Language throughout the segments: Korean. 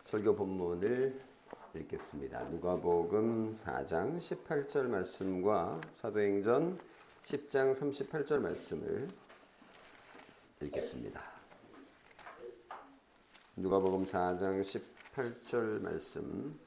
설교 본문을 읽겠습니다. 누가복음 4장 18절 말씀과 사도행전 10장 38절 말씀을 읽겠습니다. 누가복음 4장 18절 말씀,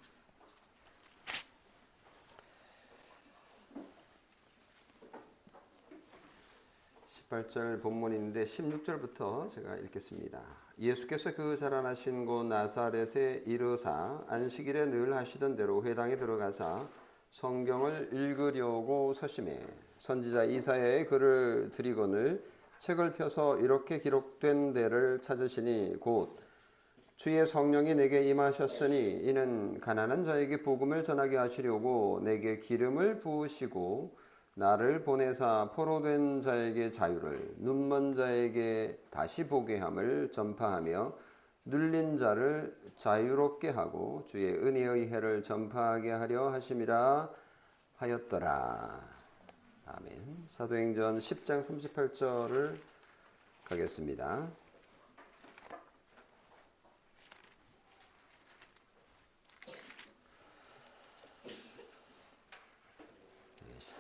18절 본문인데 16절부터 제가 읽겠습니다. 예수께서 그 자라나신 곳 나사렛에 이르사 안식일에 늘 하시던 대로 회당에 들어가사 성경을 읽으려고 서심해 선지자 이사야의 글을 들이거늘 책을 펴서 이렇게 기록된 데를 찾으시니 곧 주의 성령이 내게 임하셨으니 이는 가난한 자에게 복음을 전하게 하시려고 내게 기름을 부으시고 나를 보내사 포로된 자에게 자유를, 눈먼 자에게 다시 보게 함을 전파하며 눌린 자를 자유롭게 하고 주의 은혜의 해를 전파하게 하려 하심이라 하였더라. 아멘. 사도행전 10장 38절을 가겠습니다.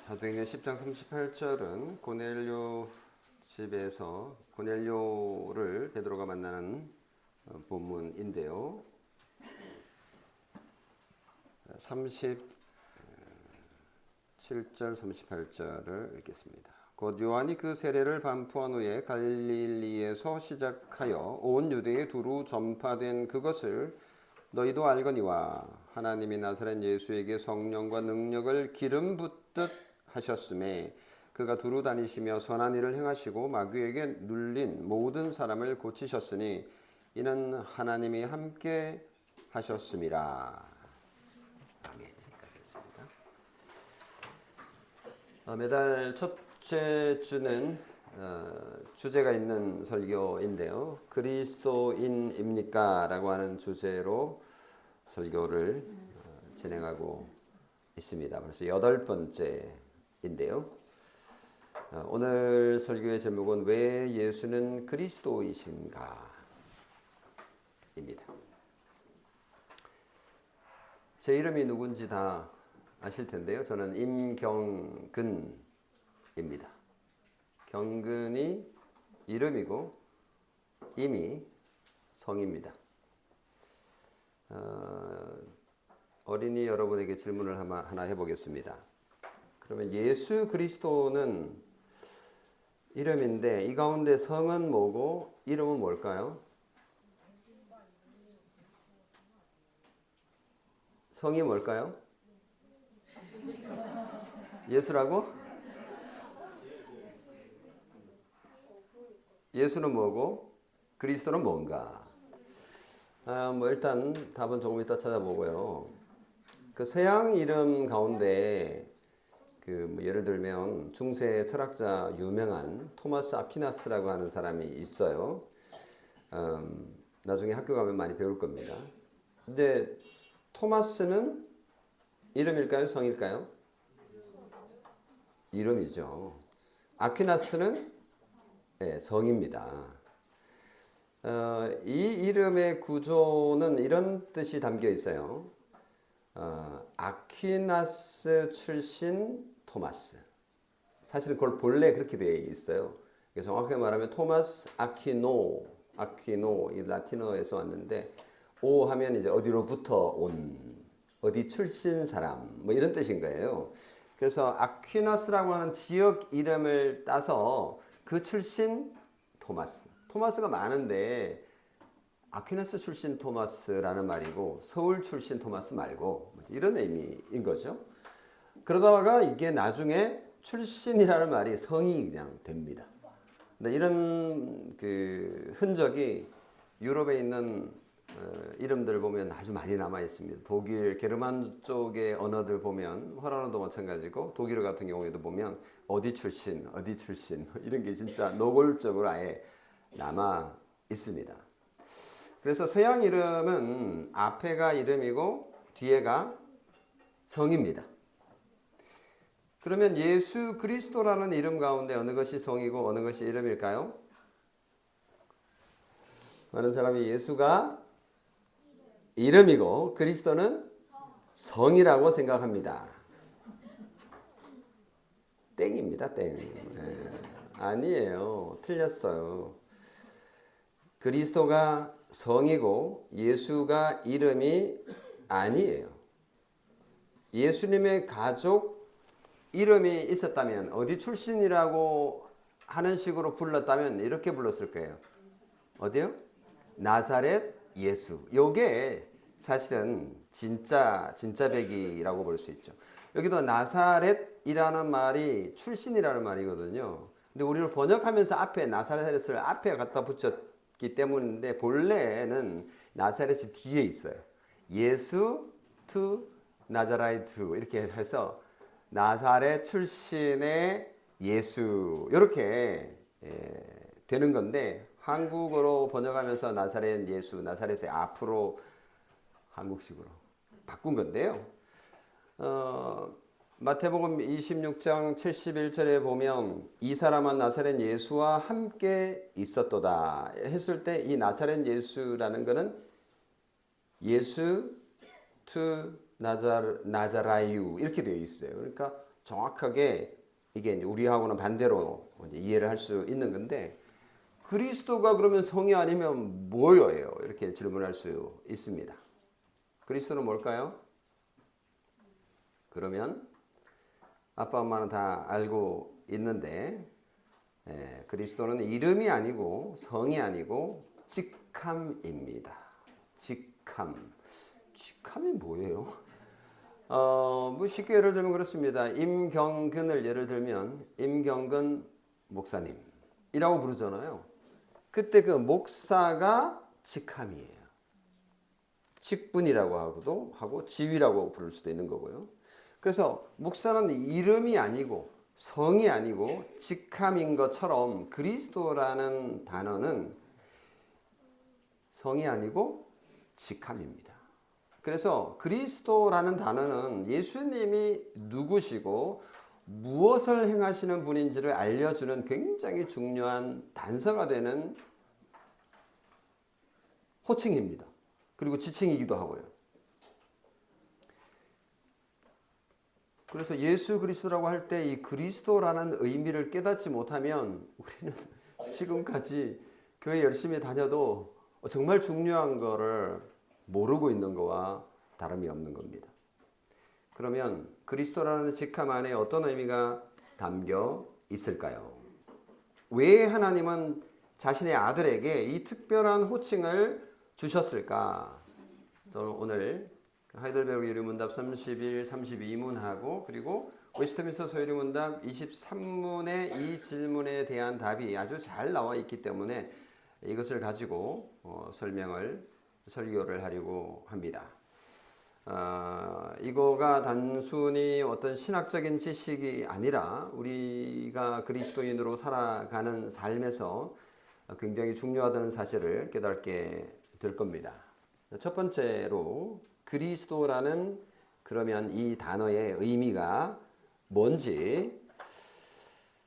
사도행전 10장 38절은 고넬료 집에서 고넬료를 베드로가 만나는 본문인데요. 37절 38절을 읽겠습니다. 곧 요한이 그 세례를 반포한 후에 갈릴리에서 시작하여 온 유대에 두루 전파된 그것을 너희도 알거니와 하나님이 나사렛 예수에게 성령과 능력을 기름 붓듯 하셨음에 그가 두루 다니시며 선한 일을 행하시고 마귀에게 눌린 모든 사람을 고치셨으니 이는 하나님이 함께 하셨음이라. 아멘. 여기까지였습니다. 매달 첫째 주는 주제가 있는 설교인데요. 그리스도인입니까? 라고 하는 주제로 설교를 진행하고 있습니다. 벌써 8번째인데요. 오늘 설교의 제목은 왜 예수는 그리스도이신가? 입니다. 제 이름이 누군지 다 아실 텐데요. 저는 임경근입니다. 경근이 이름이고 임이 성입니다. 어린이 여러분에게 질문을 하나 해보겠습니다. 그러면 예수 그리스도는 이름인데 이 가운데 성은 뭐고 이름은 뭘까요? 성이 뭘까요? 예수라고? 예수는 뭐고 그리스도는 뭔가? 일단 답은 조금 이따 찾아보고요. 그 서양 이름 가운데 예를 들면 중세 철학자 유명한 토마스 아퀴나스라고 하는 사람이 있어요. 나중에 학교 가면 많이 배울 겁니다. 근데 토마스는 이름일까요? 성일까요? 이름이죠. 아퀴나스는 네, 성입니다. 이 이름의 구조는 이런 뜻이 담겨 있어요. 아퀴나스 출신 토마스. 사실은 그걸 본래 그렇게 되어 있어요. 정확하게 말하면 토마스 아퀴노, 이 라틴어에서 왔는데 오 하면 이제 어디로부터 온, 어디 출신 사람, 뭐 이런 뜻인 거예요. 그래서 아퀴나스라고 하는 지역 이름을 따서 그 출신 토마스. 토마스가 많은데 아퀴나스 출신 토마스라는 말이고 서울 출신 토마스 말고 이런 의미인 거죠. 그러다가 이게 나중에 출신이라는 말이 성이 그냥 됩니다. 근데 이런 흔적이 유럽에 있는 이름들 보면 아주 많이 남아 있습니다. 독일, 게르만 쪽의 언어들 보면 헐란어도 마찬가지고 독일어 같은 경우에도 보면 어디 출신 이런 게 진짜 노골적으로 아예 남아 있습니다. 그래서 서양 이름은 앞에가 이름이고 뒤에가 성입니다. 그러면 예수 그리스도라는 이름 가운데 어느 것이 성이고 어느 것이 이름일까요? 많은 사람이 예수가 이름이고 그리스도는 성이라고 생각합니다. 땡입니다. 땡. 아니에요. 틀렸어요. 그리스도가 성이고 예수가 이름이 아니에요. 예수님의 가족 이름이 있었다면 어디 출신이라고 하는 식으로 불렀다면 이렇게 불렀을 거예요. 어디요? 나사렛 예수. 요게 사실은 진짜 백이라고 볼 수 있죠. 여기도 나사렛이라는 말이 출신이라는 말이거든요. 근데 우리를 번역하면서 앞에 나사렛을 앞에 갖다 붙였기 때문인데 본래는 나사렛이 뒤에 있어요. 예수 to 나자라이트 이렇게 해서 나사렛 출신의 예수 이렇게 되는 건데 한국어로 번역하면서 나사렛 예수, 나사렛의 앞으로 한국식으로 바꾼 건데요. 마태복음 26장 71절에 보면 이 사람은 나사렛 예수와 함께 있었도다 했을 때 이 나사렛 예수라는 것은 예수 to 나자라유 이렇게 되어 있어요. 그러니까 정확하게 이게 우리하고는 반대로 이해를 할 수 있는 건데 그리스도가 그러면 성이 아니면 뭐예요? 이렇게 질문할 수 있습니다. 그리스도는 뭘까요? 그러면 아빠 엄마는 다 알고 있는데 그리스도는 이름이 아니고 성이 아니고 직함입니다. 직함이 뭐예요? 뭐 쉽게 예를 들면 그렇습니다. 임경근을 예를 들면 임경근 목사님이라고 부르잖아요. 그때 그 목사가 직함이에요. 직분이라고 하고 지위라고 부를 수도 있는 거고요. 그래서 목사는 이름이 아니고 성이 아니고 직함인 것처럼 그리스도라는 단어는 성이 아니고 직함입니다. 그래서 그리스도라는 단어는 예수님이 누구시고 무엇을 행하시는 분인지를 알려주는 굉장히 중요한 단서가 되는 호칭입니다. 그리고 지칭이기도 하고요. 그래서 예수 그리스도라고 할 때 이 그리스도라는 의미를 깨닫지 못하면 우리는 지금까지 교회 열심히 다녀도 정말 중요한 거를 모르고 있는 거와 다름이 없는 겁니다. 그러면 그리스도라는 직함 안에 어떤 의미가 담겨 있을까요? 왜 하나님은 자신의 아들에게 이 특별한 호칭을 주셨을까? 저는 오늘 하이델베르그 유리문답 31, 32문하고 그리고 웨스트민스터 소유리문답 23문의 이 질문에 대한 답이 아주 잘 나와 있기 때문에 이것을 가지고 설교를 하려고 합니다. 이거가 단순히 어떤 신학적인 지식이 아니라 우리가 그리스도인으로 살아가는 삶에서 굉장히 중요하다는 사실을 깨닫게 될 겁니다. 첫 번째로 그리스도라는 그러면 이 단어의 의미가 뭔지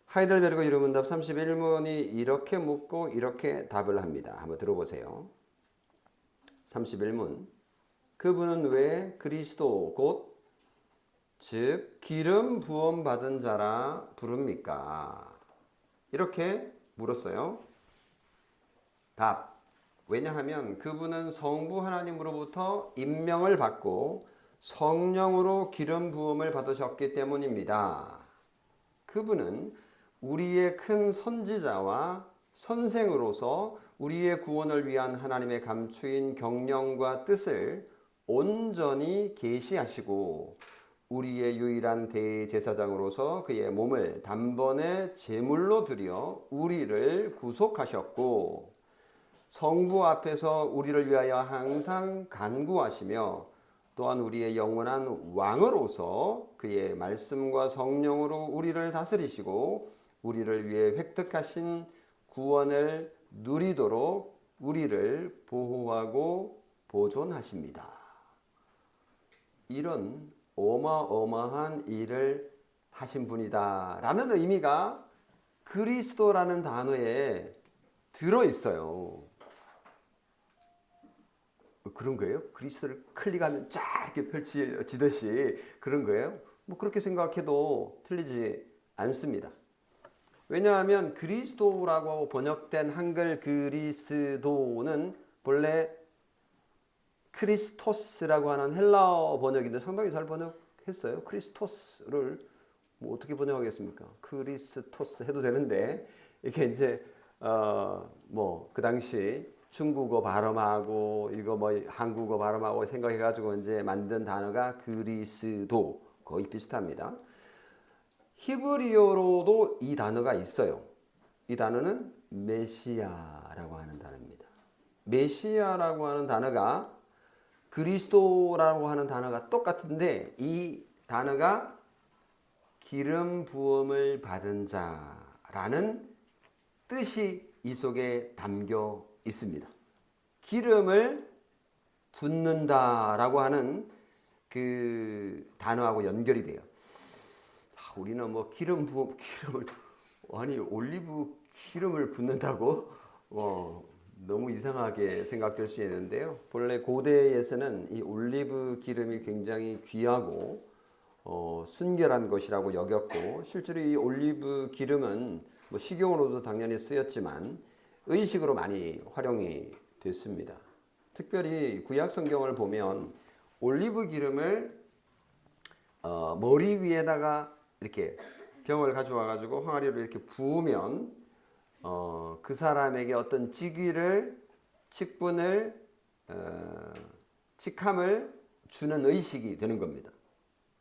하이델베르그 유리문답 31문이 이렇게 묻고 이렇게 답을 합니다. 한번 들어보세요. 31문 그분은 왜 그리스도 곧 즉 기름 부음 받은 자라 부릅니까? 이렇게 물었어요. 답. 왜냐하면 그분은 성부 하나님으로부터 임명을 받고 성령으로 기름 부음을 받으셨기 때문입니다. 그분은 우리의 큰 선지자와 선생으로서 우리의 구원을 위한 하나님의 감추인 경영과 뜻을 온전히 계시하시고 우리의 유일한 대제사장으로서 그의 몸을 단번에 제물로 드려 우리를 구속하셨고 성부 앞에서 우리를 위하여 항상 간구하시며 또한 우리의 영원한 왕으로서 그의 말씀과 성령으로 우리를 다스리시고 우리를 위해 획득하신 구원을 누리도록 우리를 보호하고 보존하십니다. 이런 어마어마한 일을 하신 분이다 라는 의미가 그리스도라는 단어에 들어있어요. 그런 거예요? 그리스도를 클릭하면 쫙 이렇게 펼쳐지듯이 그런 거예요? 뭐 그렇게 생각해도 틀리지 않습니다. 왜냐하면 그리스도라고 번역된 한글 그리스도는 본래 크리스토스라고 하는 헬라어 번역인데 상당히 잘 번역했어요. 크리스토스를 뭐 어떻게 번역하겠습니까? 크리스토스 해도 되는데 이게 이제 뭐 그 당시 중국어 발음하고 이거 뭐 한국어 발음하고 생각해가지고 이제 만든 단어가 그리스도 거의 비슷합니다. 히브리어로도 이 단어가 있어요. 이 단어는 메시아라고 하는 단어입니다. 메시아라고 하는 단어가 그리스도라고 하는 단어가 똑같은데 이 단어가 기름 부음을 받은 자라는 뜻이 이 속에 담겨 있습니다. 기름을 붓는다라고 하는 그 단어하고 연결이 돼요. 우리는 뭐 기름을 아니 올리브 기름을 붓는다고 너무 이상하게 생각될 수 있는데요. 본래 고대에서는 이 올리브 기름이 굉장히 귀하고 순결한 것이라고 여겼고 실제로 이 올리브 기름은 뭐 식용으로도 당연히 쓰였지만 의식으로 많이 활용이 됐습니다. 특별히 구약 성경을 보면 올리브 기름을 머리 위에다가 이렇게 병을 가져와 가지고 항아리로 이렇게 부으면 그 사람에게 어떤 직분을 직함을 주는 의식이 되는 겁니다.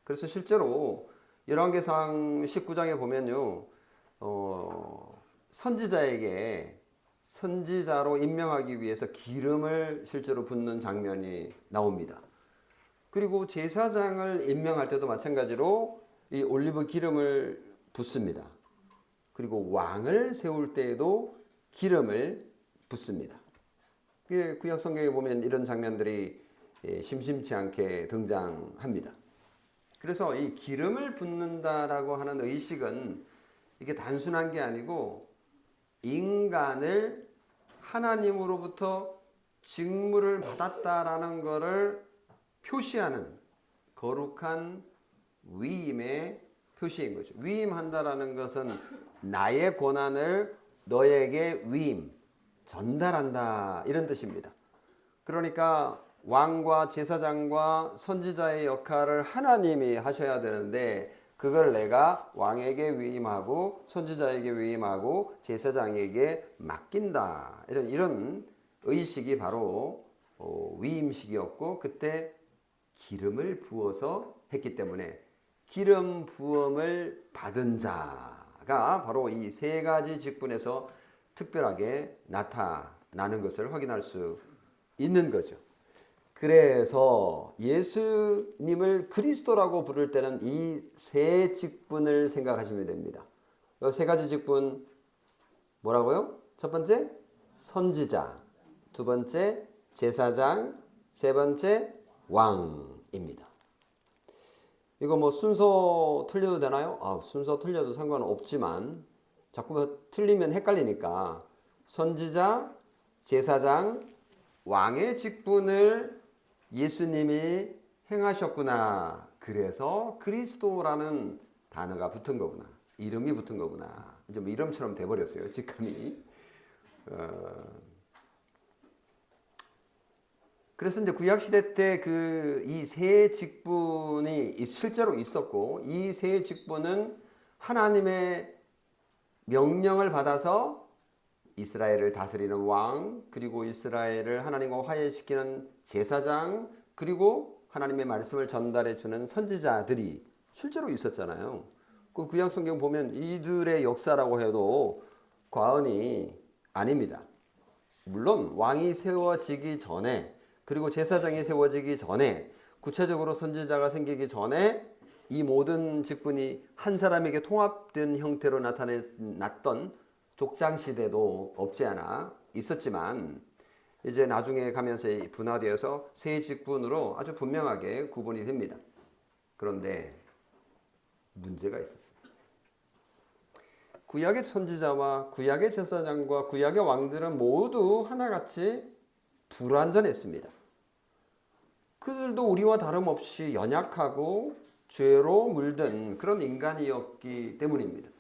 그래서 실제로 열왕기상 19장에 보면요, 선지자에게 선지자로 임명하기 위해서 기름을 실제로 붓는 장면이 나옵니다. 그리고 제사장을 임명할 때도 마찬가지로 이 올리브 기름을 붓습니다. 그리고 왕을 세울 때에도 기름을 붓습니다. 구약 성경에 보면 이런 장면들이 심심치 않게 등장합니다. 그래서 이 기름을 붓는다라고 하는 의식은 이게 단순한 게 아니고 인간을 하나님으로부터 직무를 받았다라는 것을 표시하는 거룩한 위임의 표시인 거죠. 위임한다라는 것은 나의 권한을 너에게 전달한다 이런 뜻입니다. 그러니까 왕과 제사장과 선지자의 역할을 하나님이 하셔야 되는데 그걸 내가 왕에게 위임하고 선지자에게 위임하고 제사장에게 맡긴다. 이런 의식이 바로 위임식이었고 그때 기름을 부어서 했기 때문에 기름 부음을 받은 자가 바로 이 세 가지 직분에서 특별하게 나타나는 것을 확인할 수 있는 거죠. 그래서 예수님을 그리스도라고 부를 때는 이 세 직분을 생각하시면 됩니다. 이 세 가지 직분 뭐라고요? 첫 번째 선지자, 두 번째 제사장, 세 번째 왕입니다. 이거 뭐 순서 틀려도 되나요? 순서 틀려도 상관은 없지만 자꾸 틀리면 헷갈리니까 선지자, 제사장, 왕의 직분을 예수님이 행하셨구나. 그래서 그리스도라는 단어가 붙은 거구나. 이름이 붙은 거구나. 이제 뭐 이름처럼 돼버렸어요. 직함이. 그래서 이제 구약시대 때 이 세 직분이 실제로 있었고, 이 세 직분은 하나님의 명령을 받아서 이스라엘을 다스리는 왕, 그리고 이스라엘을 하나님과 화해시키는 제사장, 그리고 하나님의 말씀을 전달해 주는 선지자들이 실제로 있었잖아요. 그 구약 성경 보면 이들의 역사라고 해도 과언이 아닙니다. 물론 왕이 세워지기 전에 그리고 제사장이 세워지기 전에 구체적으로 선지자가 생기기 전에 이 모든 직분이 한 사람에게 통합된 형태로 나타났던 족장 시대도 없지 않아 있었지만 이제 나중에 가면서 분화되어서 세 직분으로 아주 분명하게 구분이 됩니다. 그런데 문제가 있었어요. 구약의 선지자와 구약의 제사장과 구약의 왕들은 모두 하나같이 불완전했습니다. 그들도 우리와 다름없이 연약하고 죄로 물든 그런 인간이었기 때문입니다.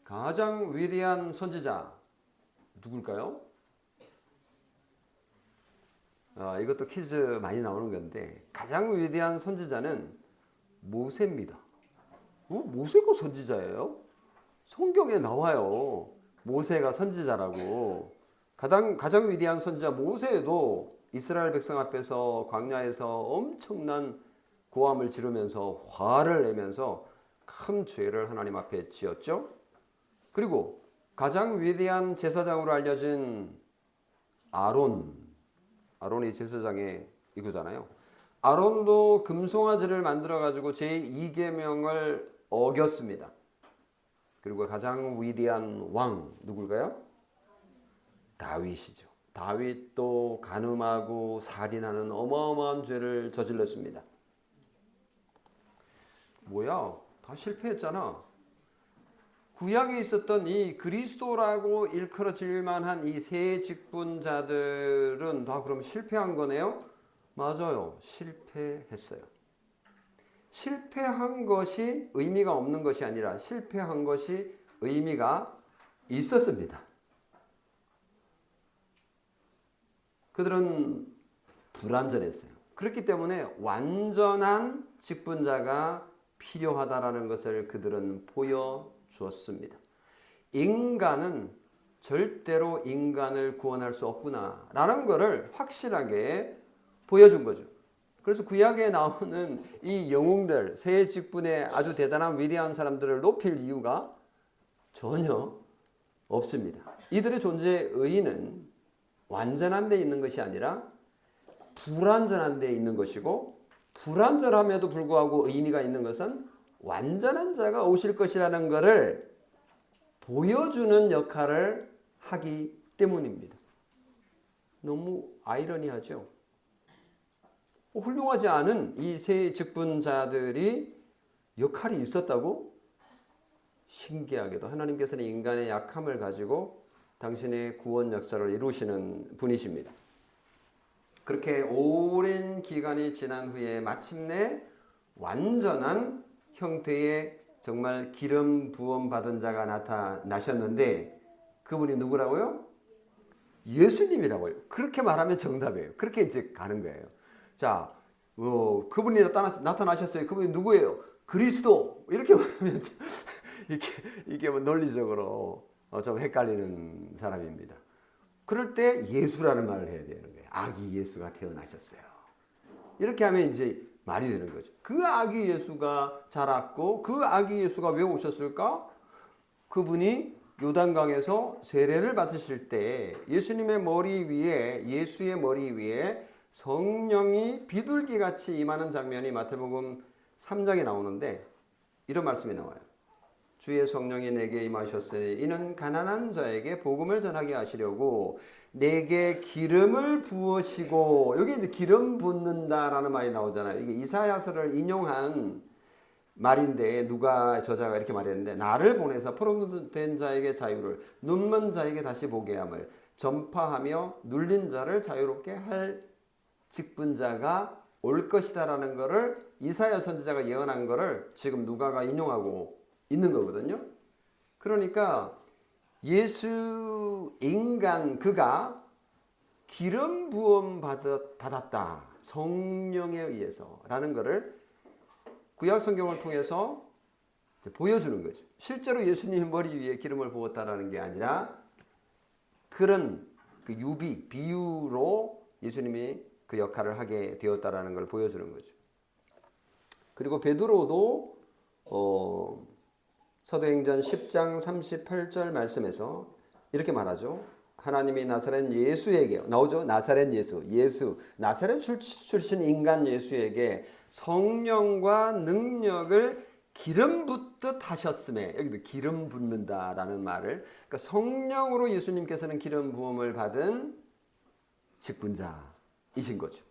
가장 위대한 선지자 누굴까요? 이것도 퀴즈 많이 나오는 건데 가장 위대한 선지자는 모세입니다. 모세가 선지자예요? 성경에 나와요. 모세가 선지자라고. 가장 위대한 선지자 모세도 이스라엘 백성 앞에서 광야에서 엄청난 고함을 지르면서 화를 내면서 큰 죄를 하나님 앞에 지었죠. 그리고 가장 위대한 제사장으로 알려진 아론이 제사장의 이거잖아요. 아론도 금송아지를 만들어 가지고 제2계명을 어겼습니다. 그리고 가장 위대한 왕 누굴까요? 다윗이죠. 다윗도 간음하고 살인하는 어마어마한 죄를 저질렀습니다. 뭐야? 다 실패했잖아. 구약에 있었던 이 그리스도라고 일컬어질 만한 이 세 직분자들은 다 그럼 실패한 거네요? 맞아요. 실패했어요. 실패한 것이 의미가 없는 것이 아니라 실패한 것이 의미가 있었습니다. 그들은 불완전했어요. 그렇기 때문에 완전한 직분자가 필요하다라는 것을 그들은 보여주었습니다. 인간은 절대로 인간을 구원할 수 없구나라는 것을 확실하게 보여준 거죠. 그래서 구약에 나오는 이 영웅들, 세 직분의 아주 대단한 위대한 사람들을 높일 이유가 전혀 없습니다. 이들의 존재의 의의는 완전한 데 있는 것이 아니라 불완전한 데 있는 것이고, 불완전함에도 불구하고 의미가 있는 것은 완전한 자가 오실 것이라는 것을 보여주는 역할을 하기 때문입니다. 너무 아이러니하죠. 훌륭하지 않은 이 세 직분자들이 역할이 있었다고? 신기하게도 하나님께서는 인간의 약함을 가지고 당신의 구원 역사를 이루시는 분이십니다. 그렇게 오랜 기간이 지난 후에 마침내 완전한 형태의 정말 기름 부음 받은 자가 나타나셨는데 그분이 누구라고요? 예수님이라고요. 그렇게 말하면 정답이에요. 그렇게 이제 가는 거예요. 자, 그분이 나타나셨어요. 그분이 누구예요? 그리스도. 이렇게 말하면 이게 뭐 논리적으로 좀 헷갈리는 사람입니다. 그럴 때 예수라는 말을 해야 되는 거예요. 아기 예수가 태어나셨어요. 이렇게 하면 이제 말이 되는 거죠. 그 아기 예수가 자랐고 그 아기 예수가 왜 오셨을까? 그분이 요단강에서 세례를 받으실 때 예수님의 머리 위에, 예수의 머리 위에 성령이 비둘기같이 임하는 장면이 마태복음 3장에 나오는데 이런 말씀이 나와요. 주의 성령이 내게 임하셨으니 이는 가난한 자에게 복음을 전하게 하시려고 내게 기름을 부으시고, 여기 이제 기름 붓는다라는 말이 나오잖아요. 이게 이사야서를 인용한 말인데 누가 저자가 이렇게 말했는데, 나를 보내서 포로된 자에게 자유를, 눈먼 자에게 다시 보게 함을, 전파하며 눌린 자를 자유롭게 할 직분자가 올 것이다라는 것을 이사야 선지자가 예언한 것을 지금 누가가 인용하고 있는 거거든요. 그러니까 예수 인간 그가 기름 부음 받았다 성령에 의해서라는 것을 구약 성경을 통해서 보여주는 거죠. 실제로 예수님 머리 위에 기름을 부었다라는 게 아니라 그런 그 비유로 예수님이 그 역할을 하게 되었다라는 걸 보여주는 거죠. 그리고 베드로도 사도행전 10장 38절 말씀에서 이렇게 말하죠. 하나님이 나사렛 예수에게, 나오죠? 나사렛 예수 나사렛 출신 인간 예수에게 성령과 능력을 기름 붓듯 하셨음에, 여기도 기름 붓는다라는 말을, 그러니까 성령으로 예수님께서는 기름 부음을 받은 직분자이신 거죠.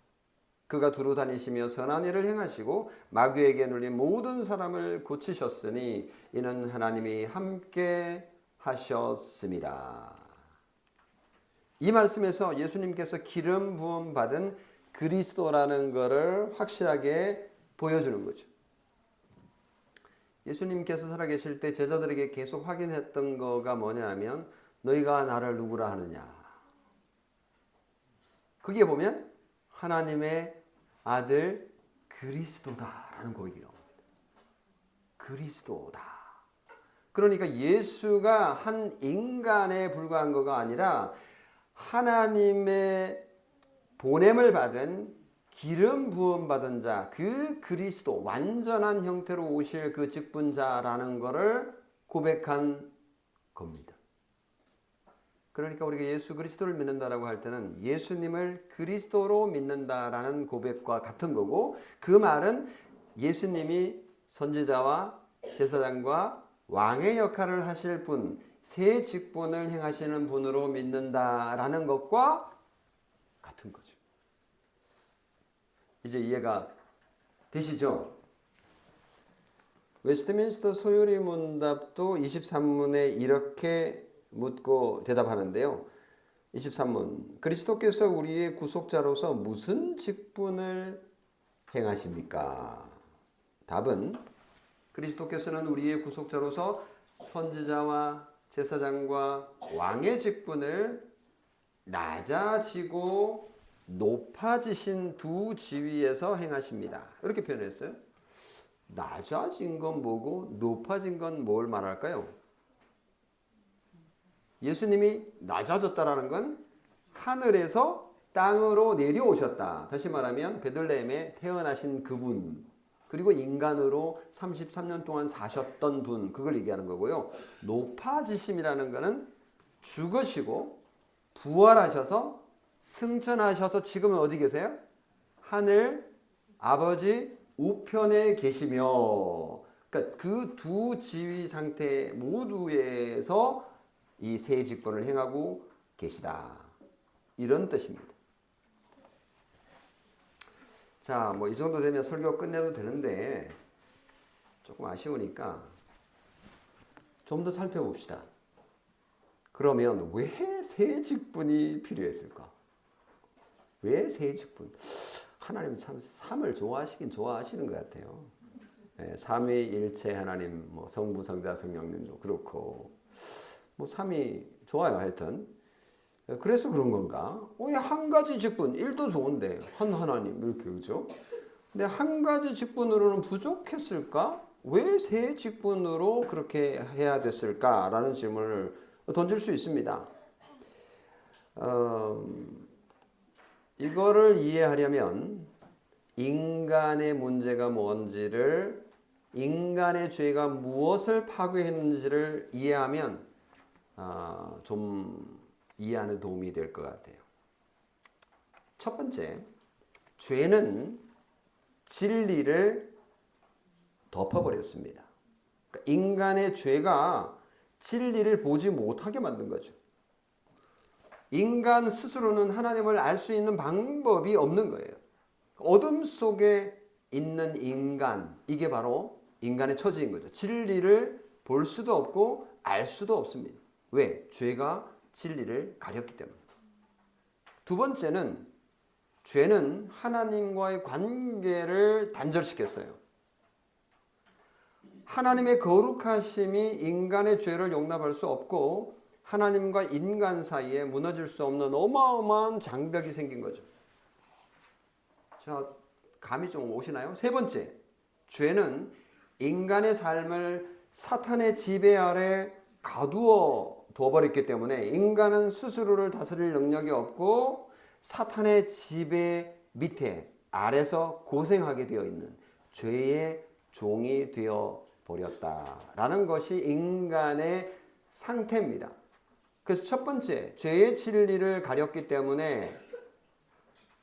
그가 두루 다니시며 선한 일을 행하시고 마귀에게 눌린 모든 사람을 고치셨으니 이는 하나님이 함께 하셨습니다. 이 말씀에서 예수님께서 기름 부음 받은 그리스도라는 것을 확실하게 보여주는 거죠. 예수님께서 살아계실 때 제자들에게 계속 확인했던 거가 뭐냐면 너희가 나를 누구라 하느냐. 거기에 보면 하나님의 아들 그리스도다라는 고백이 나옵니다. 그리스도다. 그러니까 예수가 한 인간에 불과한 거가 아니라 하나님의 보냄을 받은 기름 부음 받은 자, 그 그리스도, 완전한 형태로 오실 그 직분자라는 것을 고백한 겁니다. 그러니까 우리가 예수 그리스도를 믿는다라고 할 때는 예수님을 그리스도로 믿는다라는 고백과 같은 거고, 그 말은 예수님이 선지자와 제사장과 왕의 역할을 하실 분, 새 직분을 행하시는 분으로 믿는다라는 것과 같은 거죠. 이제 이해가 되시죠? 웨스트민스터 소요리 문답도 23문에 이렇게 묻고 대답하는데요. 23문. 그리스도께서 우리의 구속자로서 무슨 직분을 행하십니까? 답은 그리스도께서는 우리의 구속자로서 선지자와 제사장과 왕의 직분을 낮아지고 높아지신 두 지위에서 행하십니다. 이렇게 표현했어요. 낮아진 건 뭐고 높아진 건 뭘 말할까요? 예수님이 낮아졌다라는 건 하늘에서 땅으로 내려오셨다. 다시 말하면 베들레헴에 태어나신 그분, 그리고 인간으로 33년 동안 사셨던 분, 그걸 얘기하는 거고요. 높아지심이라는 거는 죽으시고 부활하셔서 승천하셔서 지금은 어디 계세요? 하늘 아버지 우편에 계시며, 그러니까 그 두 지위 상태 모두에서 이 새 직분을 행하고 계시다. 이런 뜻입니다. 자, 뭐 이 정도 되면 설교 끝내도 되는데 조금 아쉬우니까 좀 더 살펴봅시다. 그러면 왜 새 직분이 필요했을까? 왜 새 직분? 하나님 참 삼을 좋아하시긴 좋아하시는 것 같아요. 네, 삼위일체 하나님, 뭐 성부, 성자, 성령님도 그렇고, 뭐 삼위 좋아요. 하여튼 그래서 그런 건가? 왜 한 가지 직분, 일도 좋은데 한 하나님 이렇게 그죠? 근데 한 가지 직분으로는 부족했을까? 왜 세 직분으로 그렇게 해야 됐을까라는 질문을 던질 수 있습니다. 이거를 이해하려면 인간의 문제가 뭔지를, 인간의 죄가 무엇을 파괴했는지를 이해하면 좀 이해하는 도움이 될 것 같아요. 첫 번째, 죄는 진리를 덮어버렸습니다. 그러니까 인간의 죄가 진리를 보지 못하게 만든 거죠. 인간 스스로는 하나님을 알 수 있는 방법이 없는 거예요. 어둠 속에 있는 인간, 이게 바로 인간의 처지인 거죠. 진리를 볼 수도 없고 알 수도 없습니다. 왜? 죄가 진리를 가렸기 때문에. 두 번째는 죄는 하나님과의 관계를 단절시켰어요. 하나님의 거룩하심이 인간의 죄를 용납할 수 없고 하나님과 인간 사이에 무너질 수 없는 어마어마한 장벽이 생긴 거죠. 자, 감이 좀 오시나요? 세 번째, 죄는 인간의 삶을 사탄의 지배 아래 가두어 둬버렸기 때문에 인간은 스스로를 다스릴 능력이 없고 사탄의 지배 밑에 아래서 고생하게 되어 있는 죄의 종이 되어 버렸다라는 것이 인간의 상태입니다. 그래서 첫 번째, 죄의 진리를 가렸기 때문에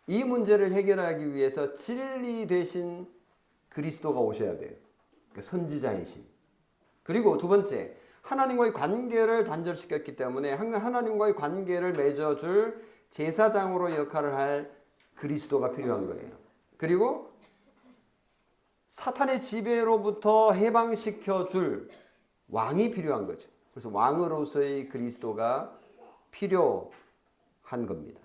이 문제를 해결하기 위해서 진리 대신 그리스도가 오셔야 돼요. 그러니까 선지자이신. 그리고 두 번째, 하나님과의 관계를 단절시켰기 때문에 하나님과의 관계를 맺어줄 제사장으로 역할을 할 그리스도가 필요한 거예요. 그리고 사탄의 지배로부터 해방시켜줄 왕이 필요한 거죠. 그래서 왕으로서의 그리스도가 필요한 겁니다.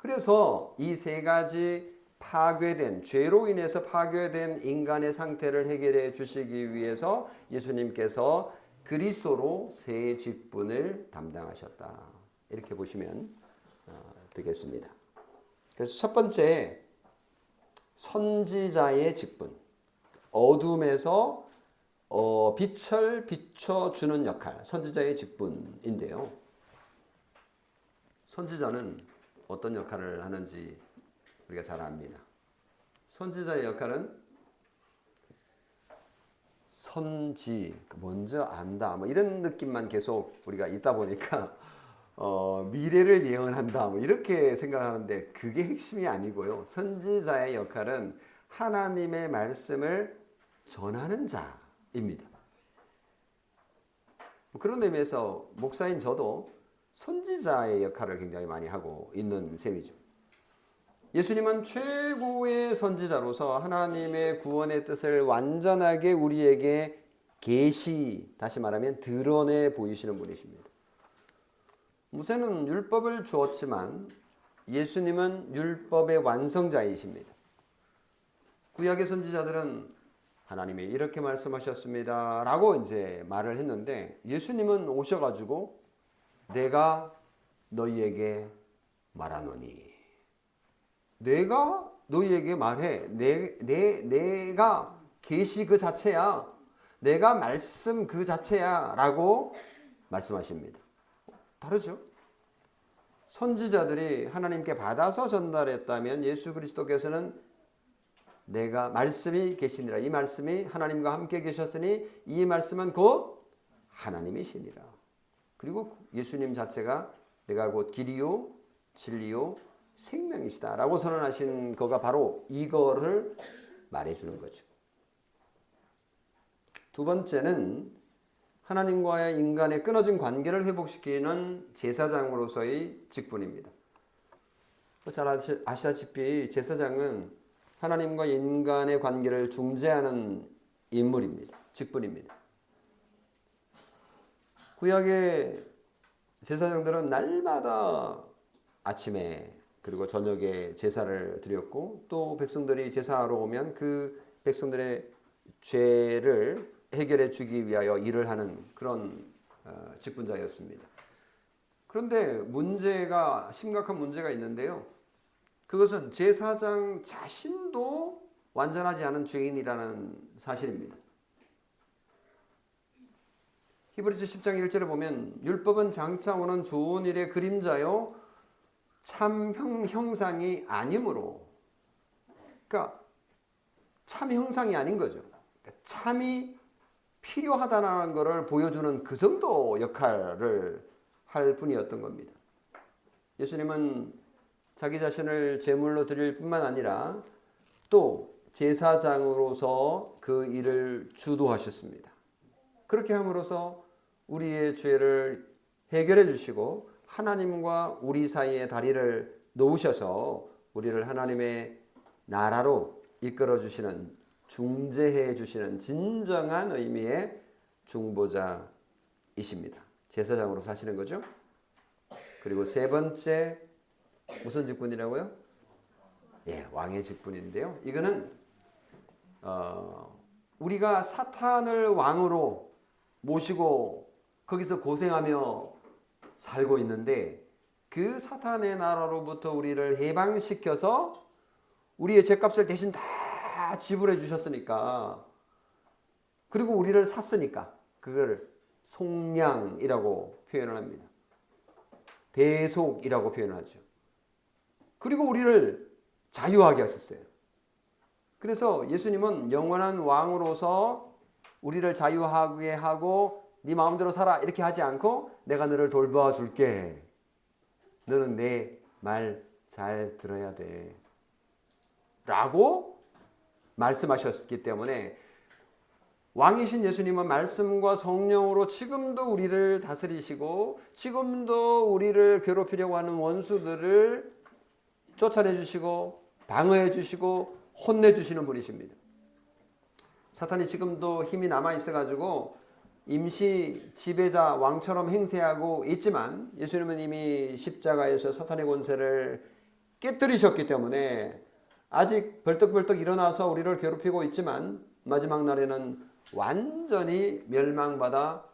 그래서 이 세 가지 파괴된, 죄로 인해서 파괴된 인간의 상태를 해결해 주시기 위해서 예수님께서 그리스도로 새 직분을 담당하셨다. 이렇게 보시면 되겠습니다. 그래서 첫 번째, 선지자의 직분. 어둠에서 빛을 비춰주는 역할, 선지자의 직분인데요. 선지자는 어떤 역할을 하는지 우리가 잘 압니다. 선지자의 역할은 선지, 먼저 안다, 뭐 이런 느낌만 계속 우리가 있다 보니까 미래를 예언한다, 뭐 이렇게 생각하는데 그게 핵심이 아니고요. 선지자의 역할은 하나님의 말씀을 전하는 자입니다. 그런 의미에서 목사인 저도 선지자의 역할을 굉장히 많이 하고 있는 셈이죠. 예수님은 최고의 선지자로서 하나님의 구원의 뜻을 완전하게 우리에게 다시 말하면 드러내 보이시는 분이십니다. 모세는 율법을 주었지만 예수님은 율법의 완성자이십니다. 구약의 선지자들은 하나님이 이렇게 말씀하셨습니다 라고 이제 말을 했는데, 예수님은 오셔가지고 내가 너희에게 말하노니, 내가 너희에게 말해. 내가 계시 그 자체야. 내가 말씀 그 자체야 라고 말씀하십니다. 다르죠? 선지자들이 하나님께 받아서 전달했다면 예수 그리스도께서는 내가 말씀이 계시니라. 이 말씀이 하나님과 함께 계셨으니 이 말씀은 곧 하나님이시니라. 그리고 예수님 자체가 내가 곧 길이요 진리요 생명이시다 라고 선언하신 거가 바로 이거를 말해주는 거죠. 두 번째는 하나님과의 인간의 끊어진 관계를 회복시키는 제사장으로서의 직분입니다. 잘 아시다시피 제사장은 하나님과 인간의 관계를 중재하는 인물입니다. 직분입니다. 구약의 제사장들은 날마다 아침에 그리고 저녁에 제사를 드렸고, 또 백성들이 제사하러 오면 그 백성들의 죄를 해결해 주기 위하여 일을 하는 그런 직분자였습니다. 그런데 심각한 문제가 있는데요. 그것은 제사장 자신도 완전하지 않은 죄인이라는 사실입니다. 히브리서 10장 1절에 보면 율법은 장차 오는 좋은 일의 그림자요 참 형상이 아니므로, 그러니까 참 형상이 아닌 거죠. 참이 필요하다는 것을 보여주는 그 정도 역할을 할 분이었던 겁니다. 예수님은 자기 자신을 제물로 드릴 뿐만 아니라 또 제사장으로서 그 일을 주도하셨습니다. 그렇게 함으로써 우리의 죄를 해결해 주시고 하나님과 우리 사이에 다리를 놓으셔서 우리를 하나님의 나라로 이끌어 주시는, 중재해 주시는 진정한 의미의 중보자이십니다. 제사장으로 사시는 거죠. 그리고 세 번째, 무슨 직분이라고요? 예, 왕의 직분인데요. 이거는 우리가 사탄을 왕으로 모시고 거기서 고생하며 살고 있는데, 그 사탄의 나라로부터 우리를 해방시켜서 우리의 죄값을 대신 다 지불해 주셨으니까, 그리고 우리를 샀으니까 그걸 속량이라고 표현을 합니다. 대속이라고 표현하죠. 그리고 우리를 자유하게 하셨어요. 그래서 예수님은 영원한 왕으로서 우리를 자유하게 하고 네 마음대로 살아 이렇게 하지 않고 내가 너를 돌봐줄게. 너는 내 말 잘 들어야 돼. 라고 말씀하셨기 때문에 왕이신 예수님은 말씀과 성령으로 지금도 우리를 다스리시고 지금도 우리를 괴롭히려고 하는 원수들을 쫓아내 주시고 방어해 주시고 혼내 주시는 분이십니다. 사탄이 지금도 힘이 남아 있어 가지고 임시 지배자 왕처럼 행세하고 있지만 예수님은 이미 십자가에서 사탄의 권세를 깨뜨리셨기 때문에 아직 벌떡벌떡 일어나서 우리를 괴롭히고 있지만 마지막 날에는 완전히 멸망받아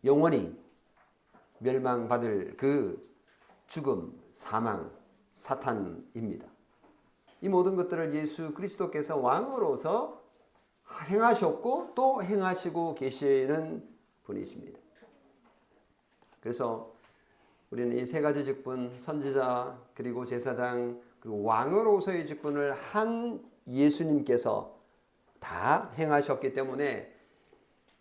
영원히 멸망받을 그 죽음, 사망, 사탄입니다. 이 모든 것들을 예수 그리스도께서 왕으로서 행하셨고 또 행하시고 계시는 분이십니다. 그래서 우리는 이 세 가지 직분, 선지자 그리고 제사장 그리고 왕으로서의 직분을 한 예수님께서 다 행하셨기 때문에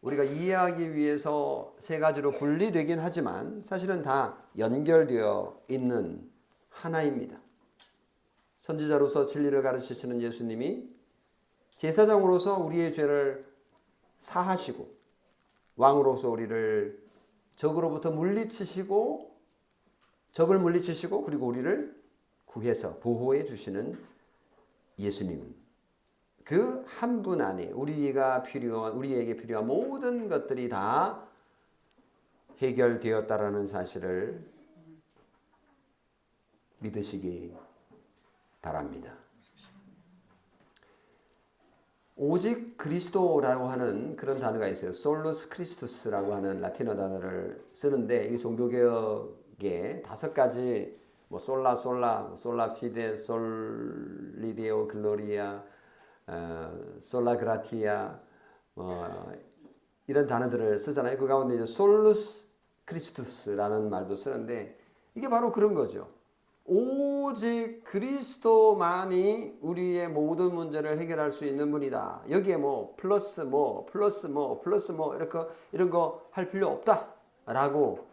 우리가 이해하기 위해서 세 가지로 분리되긴 하지만 사실은 다 연결되어 있는 하나입니다. 선지자로서 진리를 가르치시는 예수님이 제사장으로서 우리의 죄를 사하시고 왕으로서 우리를 적으로부터 물리치시고 적을 물리치시고 그리고 우리를 구해서 보호해 주시는 예수님. 그 한 분 안에 우리에게 필요한 모든 것들이 다 해결되었다라는 사실을 믿으시기 바랍니다. 오직 그리스도라고 하는 그런 단어가 있어요. 솔루스 크리스투스라고 하는 라틴어 단어를 쓰는데 이 종교개혁의 5가지 솔라 피데 솔리디오 글로리아 솔라 그라티아 이런 단어들을 쓰잖아요. 그 가운데 이제 솔루스 크리스투스라는 말도 쓰는데 이게 바로 그런 거죠. 오직 그리스도만이 우리의 모든 문제를 해결할 수 있는 분이다. 여기에 플러스 이렇게 이런 거 할 필요 없다라고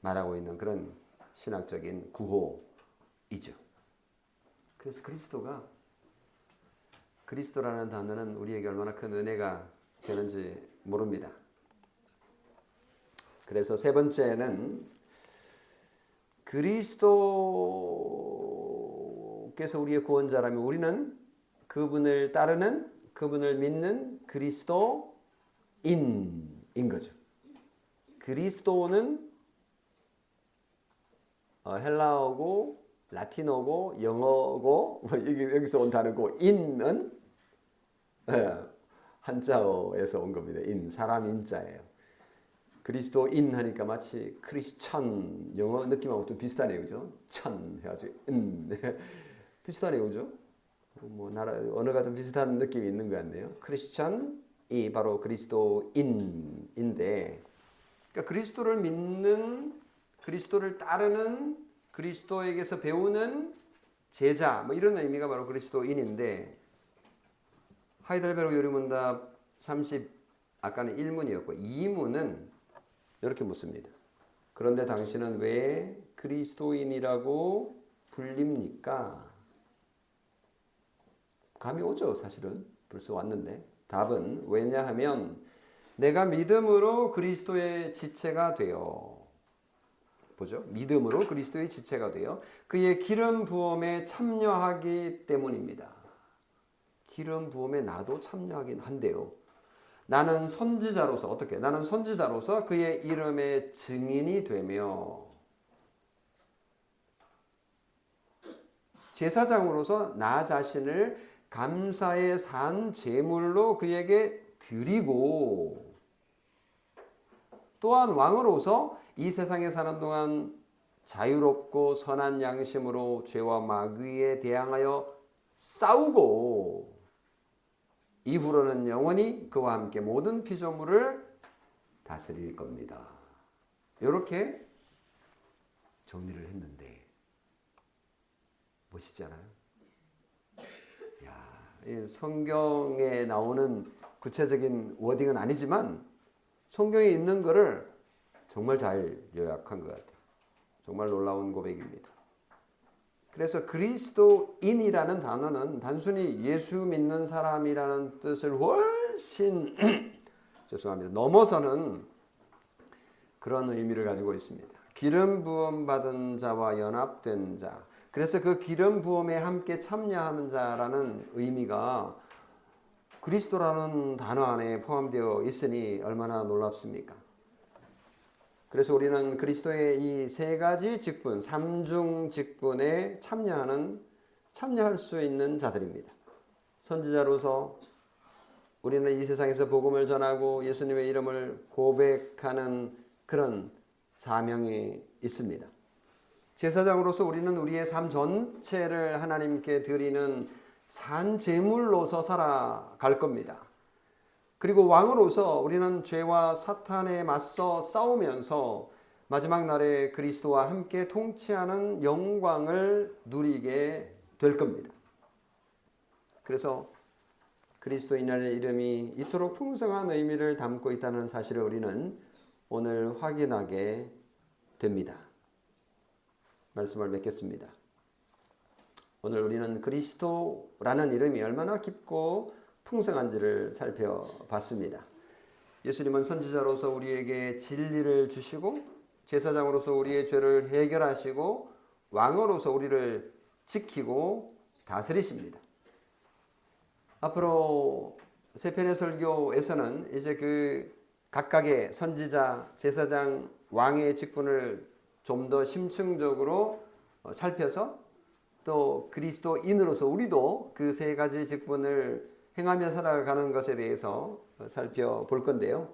말하고 있는 그런 신학적인 구호이죠. 그래서 그리스도라는 단어는 우리에게 얼마나 큰 은혜가 되는지 모릅니다. 그래서 세 번째는 그리스도께서 우리의 구원자라면 우리는 그분을 따르는 그분을 믿는 그리스도인인 거죠. 그리스도는 헬라어고 라틴어고 영어고 여기서 온 단어고 인은 한자어에서 온 겁니다. 사람 인자예요. 그리스도인 하니까 마치 크리스천 영어 느낌하고 좀 비슷하네요, 그죠? 천 해가지고 비슷하네요, 그죠? 나라 언어가 좀 비슷한 느낌이 있는 것 같네요. 크리스천이 바로 그리스도인인데, 그러니까 그리스도를 믿는, 그리스도를 따르는, 그리스도에게서 배우는 제자, 이런 의미가 바로 그리스도인인데, 하이델베르그 요리문답 30 아까는 1문이었고 2문은 이렇게 묻습니다. 그런데 당신은 왜 그리스도인이라고 불립니까? 감이 오죠, 사실은. 벌써 왔는데. 답은 왜냐하면 내가 믿음으로 그리스도의 지체가 되어 보죠. 믿음으로 그리스도의 지체가 되어 그의 기름 부음에 참여하기 때문입니다. 기름 부음에 나도 참여하긴 한데요. 나는 선지자로서 어떻게? 나는 선지자로서 그의 이름의 증인이 되며 제사장으로서 나 자신을 감사의 산 제물로 그에게 드리고 또한 왕으로서 이 세상에 사는 동안 자유롭고 선한 양심으로 죄와 마귀에 대항하여 싸우고 이후로는 영원히 그와 함께 모든 피조물을 다스릴 겁니다. 이렇게 정리를 했는데 멋있지 않아요? 이 성경에 나오는 구체적인 워딩은 아니지만 성경에 있는 거를 정말 잘 요약한 것 같아요. 정말 놀라운 고백입니다. 그래서 그리스도인이라는 단어는 단순히 예수 믿는 사람이라는 뜻을 훨씬 죄송합니다. 넘어서는 그런 의미를 가지고 있습니다. 기름 부음 받은 자와 연합된 자. 그래서 그 기름 부음에 함께 참여하는 자라는 의미가 그리스도라는 단어 안에 포함되어 있으니 얼마나 놀랍습니까? 그래서 우리는 그리스도의 이 세 가지 직분, 삼중 직분에 참여할 수 있는 자들입니다. 선지자로서 우리는 이 세상에서 복음을 전하고 예수님의 이름을 고백하는 그런 사명이 있습니다. 제사장으로서 우리는 우리의 삶 전체를 하나님께 드리는 산 제물로서 살아갈 겁니다. 그리고 왕으로서 우리는 죄와 사탄에 맞서 싸우면서 마지막 날에 그리스도와 함께 통치하는 영광을 누리게 될 겁니다. 그래서 그리스도인의 이름이 이토록 풍성한 의미를 담고 있다는 사실을 우리는 오늘 확인하게 됩니다. 말씀을 맺겠습니다. 오늘 우리는 그리스도라는 이름이 얼마나 깊고 풍성한지를 살펴봤습니다. 예수님은 선지자로서 우리에게 진리를 주시고 제사장으로서 우리의 죄를 해결하시고 왕으로서 우리를 지키고 다스리십니다. 앞으로 세 편의 설교에서는 이제 그 각각의 선지자, 제사장, 왕의 직분을 좀 더 심층적으로 살펴서 또 그리스도인으로서 우리도 그 세 가지 직분을 행하며 살아가는 것에 대해서 살펴볼 건데요.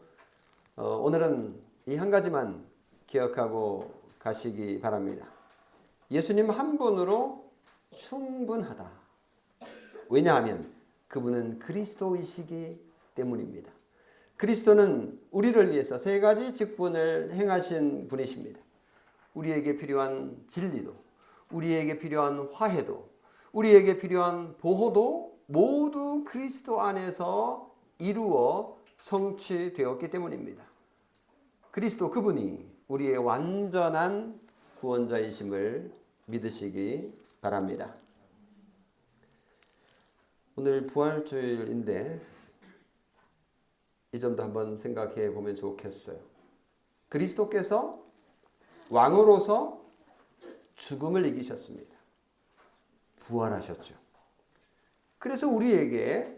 오늘은 이 한 가지만 기억하고 가시기 바랍니다. 예수님 한 분으로 충분하다. 왜냐하면 그분은 그리스도이시기 때문입니다. 그리스도는 우리를 위해서 세 가지 직분을 행하신 분이십니다. 우리에게 필요한 진리도, 우리에게 필요한 화해도, 우리에게 필요한 보호도 모두 그리스도 안에서 이루어 성취되었기 때문입니다. 그리스도 그분이 우리의 완전한 구원자이심을 믿으시기 바랍니다. 오늘 부활주일인데 이 점도 한번 생각해 보면 좋겠어요. 그리스도께서 왕으로서 죽음을 이기셨습니다. 부활하셨죠. 그래서 우리에게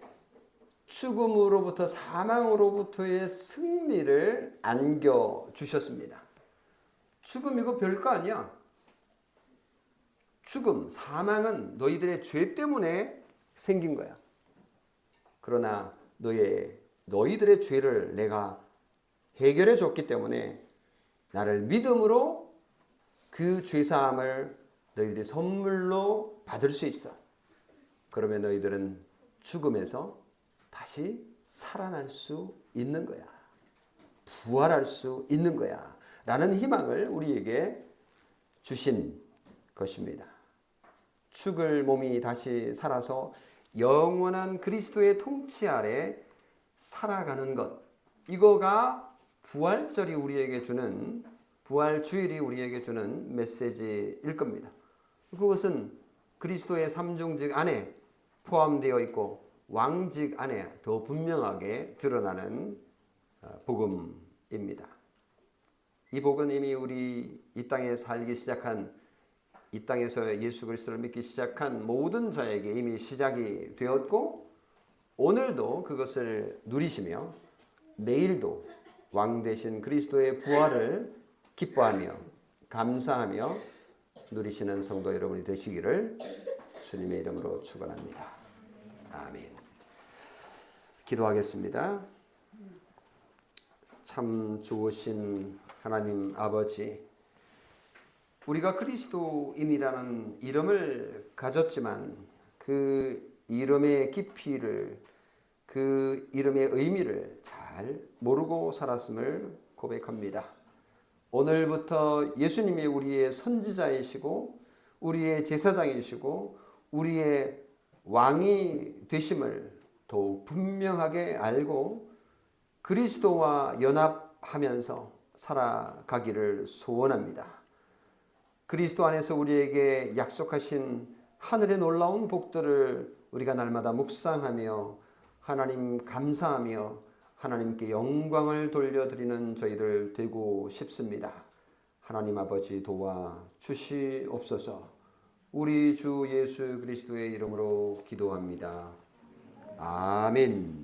죽음으로부터 사망으로부터의 승리를 안겨주셨습니다. 죽음 이거 별거 아니야. 죽음, 사망은 너희들의 죄 때문에 생긴 거야. 그러나 너희들의 죄를 내가 해결해 줬기 때문에 나를 믿음으로 그 죄사함을 너희들이 선물로 받을 수 있어. 그러면 너희들은 죽음에서 다시 살아날 수 있는 거야. 부활할 수 있는 거야. 라는 희망을 우리에게 주신 것입니다. 죽을 몸이 다시 살아서 영원한 그리스도의 통치 아래 살아가는 것. 이거가 부활절이 우리에게 주는, 부활주일이 우리에게 주는 메시지일 겁니다. 그것은 그리스도의 삼중직 안에 포함되어 있고 왕직 안에 더 분명하게 드러나는 복음입니다. 이 복은 이미 우리 이 땅에 살기 시작한, 이 땅에서 예수 그리스도를 믿기 시작한 모든 자에게 이미 시작이 되었고 오늘도 그것을 누리시며 내일도 왕 되신 그리스도의 부활을 기뻐하며 감사하며 누리시는 성도 여러분이 되시기를 주님의 이름으로 축원합니다. 아멘. 기도하겠습니다. 참 좋으신 하나님 아버지, 우리가 그리스도인이라는 이름을 가졌지만 그 이름의 깊이를, 그 이름의 의미를 잘 모르고 살았음을 고백합니다. 오늘부터 예수님이 우리의 선지자이시고 우리의 제사장이시고 우리의 왕이 되심을 더욱 분명하게 알고 그리스도와 연합하면서 살아가기를 소원합니다. 그리스도 안에서 우리에게 약속하신 하늘의 놀라운 복들을 우리가 날마다 묵상하며 하나님 감사하며 하나님께 영광을 돌려드리는 저희들 되고 싶습니다. 하나님 아버지 도와 주시옵소서. 우리 주 예수 그리스도의 이름으로 기도합니다. 아멘.